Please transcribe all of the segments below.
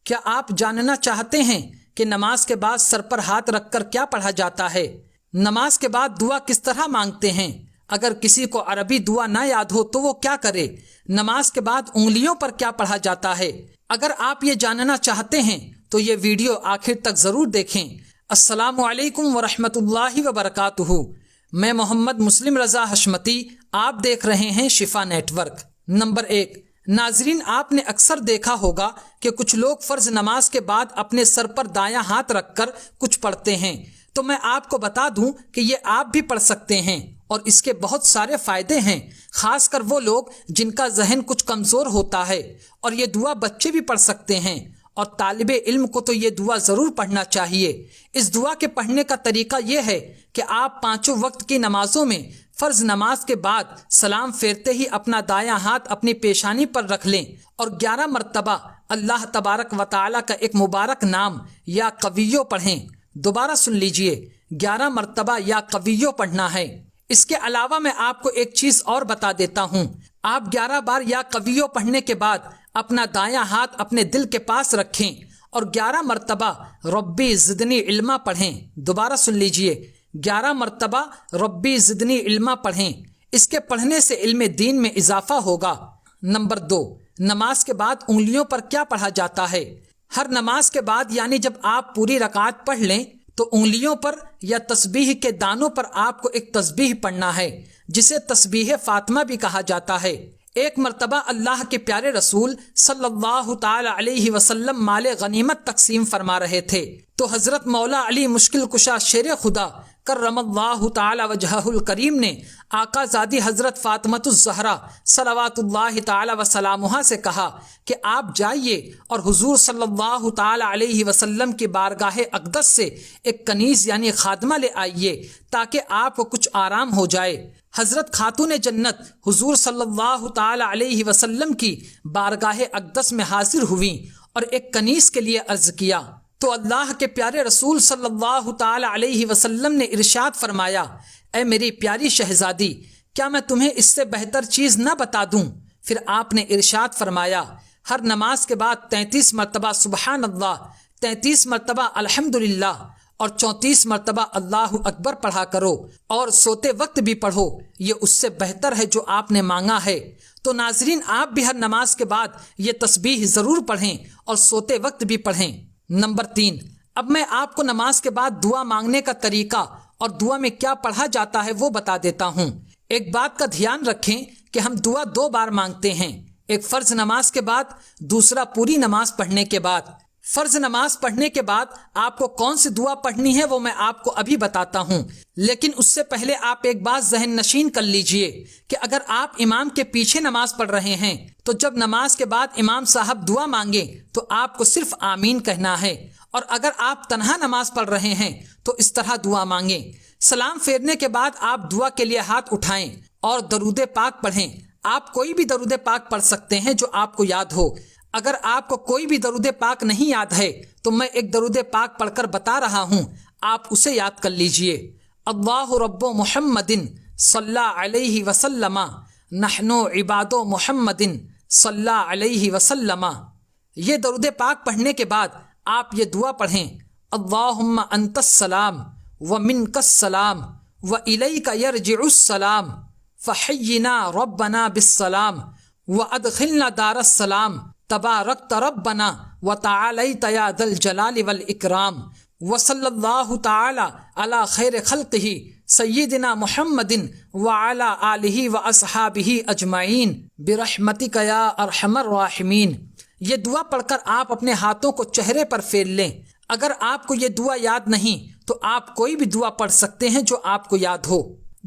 کیا آپ جاننا چاہتے ہیں کہ نماز کے بعد سر پر ہاتھ رکھ کر کیا پڑھا جاتا ہے؟ نماز کے بعد دعا کس طرح مانگتے ہیں؟ اگر کسی کو عربی دعا نہ یاد ہو تو وہ کیا کرے؟ نماز کے بعد انگلیوں پر کیا پڑھا جاتا ہے؟ اگر آپ یہ جاننا چاہتے ہیں تو یہ ویڈیو آخر تک ضرور دیکھیں۔ السلام علیکم ورحمۃ اللہ وبرکاتہ۔ میں محمد مسلم رضا حشمتی، آپ دیکھ رہے ہیں شفا نیٹ ورک۔ نمبر 1، ناظرین، آپ نے اکثر دیکھا ہوگا کہ کچھ لوگ فرض نماز کے بعد اپنے سر پر دایاں ہاتھ رکھ کر کچھ پڑھتے ہیں، تو میں آپ کو بتا دوں کہ یہ آپ بھی پڑھ سکتے ہیں اور اس کے بہت سارے فائدے ہیں، خاص کر وہ لوگ جن کا ذہن کچھ کمزور ہوتا ہے۔ اور یہ دعا بچے بھی پڑھ سکتے ہیں، اور طالب علم کو تو یہ دعا ضرور پڑھنا چاہیے۔ اس دعا کے پڑھنے کا طریقہ یہ ہے کہ آپ 5 وقت کی نمازوں میں فرض نماز کے بعد سلام پھیرتے ہی اپنا دایاں ہاتھ اپنی پیشانی پر رکھ لیں اور 11 مرتبہ اللہ تبارک و تعالی کا ایک مبارک نام یا قویو پڑھیں۔ دوبارہ سن لیجئے، 11 مرتبہ یا قویو پڑھنا ہے۔ اس کے علاوہ میں آپ کو ایک چیز اور بتا دیتا ہوں، آپ 11 بار یا قویو پڑھنے کے بعد اپنا دایاں ہاتھ اپنے دل کے پاس رکھیں اور 11 مرتبہ ربی زدنی علما پڑھیں۔ دوبارہ سن لیجئے، 11 مرتبہ ربی زدنی علما پڑھیں۔ اس کے پڑھنے سے علم دین میں اضافہ ہوگا۔ نمبر 2، نماز کے بعد انگلیوں پر کیا پڑھا جاتا ہے؟ ہر نماز کے بعد یعنی جب آپ پوری رکعت پڑھ لیں تو انگلیوں پر یا تسبیح کے دانوں پر آپ کو ایک تسبیح پڑھنا ہے، جسے تسبیح فاطمہ بھی کہا جاتا ہے۔ ایک مرتبہ اللہ کے پیارے رسول صلی اللہ تعالی علیہ وسلم مال غنیمت تقسیم فرما رہے تھے تو حضرت مولا علی مشکل کشا شیر خدا کرم اللہ تعالی وجہہ الکریم نے آقا زادی حضرت فاطمۃ الزہرا صلوات اللہ تعالی وسلامہ سے کہا کہ آپ جائیے اور حضور صلی اللہ تعالی علیہ وسلم کی بارگاہ اقدس سے ایک کنیز یعنی خادمہ لے آئیے تاکہ آپ کو کچھ آرام ہو جائے۔ حضرت خاتون جنت حضور صلی اللہ تعالی علیہ وسلم کی بارگاہ اقدس میں حاضر ہوئیں اور ایک کنیز کے لیے عرض کیا تو اللہ کے پیارے رسول صلی اللہ تعالی علیہ وسلم نے ارشاد فرمایا، اے میری پیاری شہزادی، کیا میں تمہیں اس سے بہتر چیز نہ بتا دوں؟ پھر آپ نے ارشاد فرمایا، ہر نماز کے بعد 33 مرتبہ سبحان اللہ، 33 مرتبہ الحمدللہ اور 34 مرتبہ اللہ اکبر پڑھا کرو، اور سوتے وقت بھی پڑھو، یہ اس سے بہتر ہے جو آپ نے مانگا ہے۔ تو ناظرین، آپ بھی ہر نماز کے بعد یہ تسبیح ضرور پڑھیں اور سوتے وقت بھی پڑھیں۔ نمبر 3، اب میں آپ کو نماز کے بعد دعا مانگنے کا طریقہ اور دعا میں کیا پڑھا جاتا ہے وہ بتا دیتا ہوں۔ ایک بات کا دھیان رکھیں کہ ہم دعا 2 بار مانگتے ہیں، ایک فرض نماز کے بعد، دوسرا پوری نماز پڑھنے کے بعد۔ فرض نماز پڑھنے کے بعد آپ کو کون سی دعا پڑھنی ہے وہ میں آپ کو ابھی بتاتا ہوں، لیکن اس سے پہلے آپ ایک بات ذہن نشین کر لیجئے کہ اگر آپ امام کے پیچھے نماز پڑھ رہے ہیں تو جب نماز کے بعد امام صاحب دعا مانگیں تو آپ کو صرف آمین کہنا ہے، اور اگر آپ تنہا نماز پڑھ رہے ہیں تو اس طرح دعا مانگیں۔ سلام پھیرنے کے بعد آپ دعا کے لیے ہاتھ اٹھائیں اور درود پاک پڑھیں۔ آپ کوئی بھی درود پاک پڑھ سکتے ہیں جو آپ کو یاد ہو۔ اگر آپ کو کوئی بھی درود پاک نہیں یاد ہے تو میں ایک درود پاک پڑھ کر بتا رہا ہوں، آپ اسے یاد کر لیجئے۔ اللہ رب محمد صلی علیہ وسلم، نحن عباد محمد صلی علیہ وسلم۔ یہ درود پاک پڑھنے کے بعد آپ یہ دعا پڑھیں، اللہم انت السلام ومنک السلام والیک یرجع السلام فحینا ربنا بالسلام وادخلنا دار السلام تبارکت ربنا وتعالیت یا ذا الجلال والاکرام وصلی اللہ تعالی علی خیر خلقہ سیدنا محمد وعلی آلہ واصحابہ اجمعین برحمتک یا ارحم الراحمین۔ یہ دعا پڑھ کر آپ اپنے ہاتھوں کو چہرے پر پھیر لیں۔ اگر آپ کو یہ دعا یاد نہیں تو آپ کوئی بھی دعا پڑھ سکتے ہیں جو آپ کو یاد ہو۔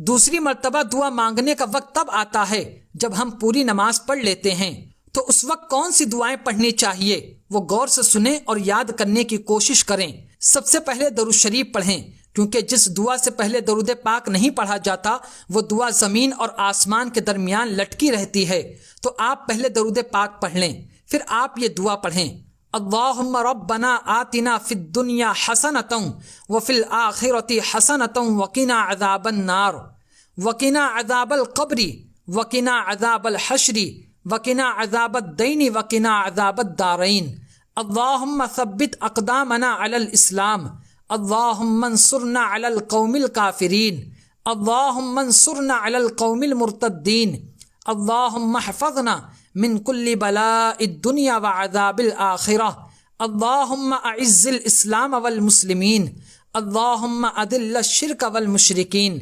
دوسری مرتبہ دعا مانگنے کا وقت تب آتا ہے جب ہم پوری نماز پڑھ لیتے ہیں، تو اس وقت کون سی دعائیں پڑھنی چاہیے وہ غور سے سنیں اور یاد کرنے کی کوشش کریں۔ سب سے پہلے درود شریف پڑھیں، کیونکہ جس دعا سے پہلے درود پاک نہیں پڑھا جاتا وہ دعا زمین اور آسمان کے درمیان لٹکی رہتی ہے، تو آپ پہلے درود پاک پڑھ لیں، پھر آپ یہ دعا پڑھیں، اللہم ربنا آتنا فی الدنیا حسنۃ وفی الآخرۃ حسنۃ وقنا عذاب النار وقنا عذاب القبر وقنا عذاب الحشر وقنا عذاب الدین وقنا عذاب الدارین۔ اللہم ثبت اقدامنا علی الاسلام، اللہم انصرنا علی القوم الکافرین، اللہم انصرنا علی القوم المرتدین، اللہم احفظنا من کل بلاء الدنیا وعذاب الآخرہ، اللہم اعز الاسلام والمسلمین، اللہم اذل الشرک والمشرکین۔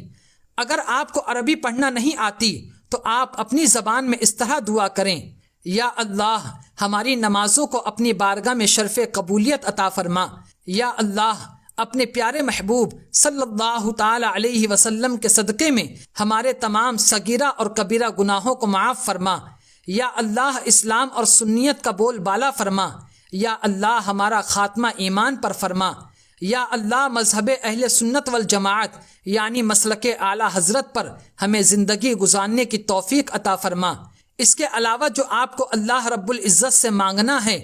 اگر آپ کو عربی پڑھنا نہیں آتی تو آپ اپنی زبان میں اس طرح دعا کریں: یا اللہ ہماری نمازوں کو اپنی بارگاہ میں شرف قبولیت عطا فرما، یا اللہ اپنے پیارے محبوب صلی اللہ تعالی علیہ وسلم کے صدقے میں ہمارے تمام صغیرہ اور کبیرہ گناہوں کو معاف فرما، یا اللہ اسلام اور سنیت کا بول بالا فرما، یا اللہ ہمارا خاتمہ ایمان پر فرما، یا اللہ مذہب اہل سنت والجماعت یعنی مسلک اعلیٰ حضرت پر ہمیں زندگی گزارنے کی توفیق عطا فرما۔ اس کے علاوہ جو آپ کو اللہ رب العزت سے مانگنا ہے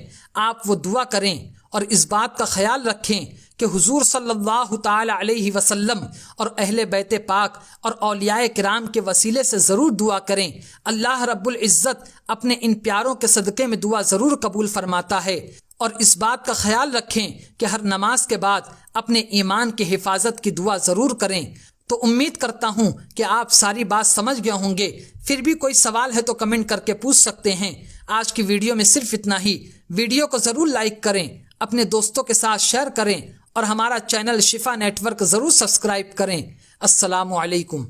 آپ وہ دعا کریں، اور اس بات کا خیال رکھیں کہ حضور صلی اللہ تعالی علیہ وسلم اور اہل بیت پاک اور اولیاء کرام کے وسیلے سے ضرور دعا کریں۔ اللہ رب العزت اپنے ان پیاروں کے صدقے میں دعا ضرور قبول فرماتا ہے۔ اور اس بات کا خیال رکھیں کہ ہر نماز کے بعد اپنے ایمان کی حفاظت کی دعا ضرور کریں۔ تو امید کرتا ہوں کہ آپ ساری بات سمجھ گئے ہوں گے۔ پھر بھی کوئی سوال ہے تو کمنٹ کر کے پوچھ سکتے ہیں۔ آج کی ویڈیو میں صرف اتنا ہی۔ ویڈیو کو ضرور لائک کریں، اپنے دوستوں کے ساتھ شیئر کریں، اور ہمارا چینل شفا نیٹ ورک ضرور سبسکرائب کریں۔ السلام علیکم۔